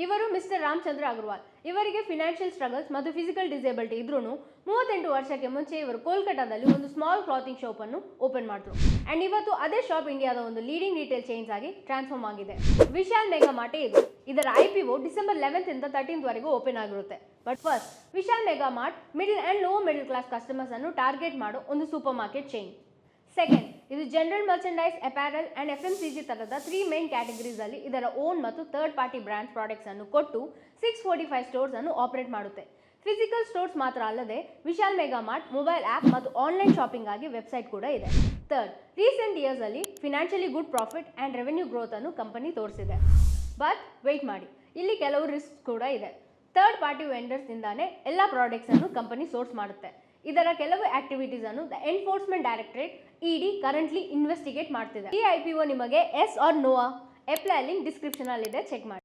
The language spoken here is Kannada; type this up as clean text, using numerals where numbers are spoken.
ಇವರು ಮಿಸ್ಟರ್ ರಾಮಚಂದ್ರ ಅಗರ್ವಾಲ್. ಇವರಿಗೆ ಫಿನಾನ್ಷಿಯಲ್ ಸ್ಟ್ರಗಲ್ಸ್ ಮತ್ತು ಫಿಸಿಕಲ್ ಡಿಸೇಬಿಲಿಟಿ ಇದ್ರೂ 38 ವರ್ಷಕ್ಕೆ ಮುಂಚೆ ಇವರು ಕೋಲ್ಕತ್ತಾದಲ್ಲಿ ಒಂದು ಸ್ಮಾಲ್ ಕ್ಲಾತಿಂಗ್ ಶಾಪ್ ಅನ್ನು ಓಪನ್ ಮಾಡಿದ್ರು. ಅಂಡ್ ಇವತ್ತು ಅದೇ ಶಾಪ್ ಇಂಡಿಯಾದ ಒಂದು ಲೀಡಿಂಗ್ ರಿಟೇಲ್ ಚೈನ್ಸ್ ಆಗಿ ಟ್ರಾನ್ಸ್ಫಾರ್ಮ್ ಆಗಿದೆ. ವಿಶಾಲ್ ಮೆಗಾ ಮಾರ್ಟ್ ಇದು. ಇದರ IPO ಡಿಸೆಂಬರ್ 11 ಇಂದ 13 ವರೆಗೂ ಓಪನ್ ಆಗಿರುತ್ತೆ. But first, Vishal mega mart middle and low middle class customers ಅನ್ನು ಟಾರ್ಗೆಟ್ ಮಾಡೋ ಒಂದು ಸೂಪರ್ ಮಾರ್ಕೆಟ್ ಚೈನ್. ಸೆಕೆಂಡ್, ಇದು ಜನರಲ್ ಮರ್ಚೆಂಡೈಸ್, ಅಪ್ಯಾರಲ್ ಅಂಡ್ FMCG ತರದ 3 ಮೇನ್ ಕ್ಯಾಟಗರೀಸ್ ಅಲ್ಲಿ ಇದರ ಓನ್ ಮತ್ತು ಥರ್ಡ್ ಪಾರ್ಟಿ ಬ್ರಾಂಡ್ಸ್ ಪ್ರಾಡಕ್ಟ್ಸ್ ಅನ್ನು ಕೊಟ್ಟು 645 ಸ್ಟೋರ್ಸ್ ಅನ್ನು ಆಪರೇಟ್ ಮಾಡುತ್ತೆ. ಫಿಸಿಕಲ್ ಸ್ಟೋರ್ಸ್ ಮಾತ್ರ ಅಲ್ಲದೆ Vishal mega mart mobile app ಮತ್ತು ಆನ್ಲೈನ್ ಶಾಪಿಂಗ್ ಆಗಿ ವೆಬ್ಸೈಟ್ ಕೂಡ ಇದೆ. ಥರ್ಡ್, ರೀಸೆಂಟ್ ಇಯರ್ಸ್ ಅಲ್ಲಿ financially good profit and revenue growth ಅನ್ನು ಕಂಪನಿ ತೋರಿಸಿದೆ. ಬಟ್ ವೆಯ್ಟ್ ಮಾಡಿ, ಇಲ್ಲಿ ಕೆಲವು ರಿಸ್ಕ್ ಕೂಡ ಇದೆ. ಥರ್ಡ್ ಪಾರ್ಟಿ ವೆಂಡರ್ಸ್ ಇಂದಾನೆ ಎಲ್ಲ ಪ್ರಾಡಕ್ಟ್ಸ್ ಅನ್ನು ಕಂಪನಿ ಸೋರ್ಸ್ ಮಾಡುತ್ತೆ. ಇದರ ಕೆಲವು ಆಕ್ಟಿವಿಟೀಸ್ ಅನ್ನು the enforcement directorate ED currently investigate ಮಾಡ್ತಿದೆ. ಈ IPO ನಿಮಗೆ yes or no? Apply link description ಅಲ್ಲಿ ಇದೆ, ಚೆಕ್ ಮಾಡಿ.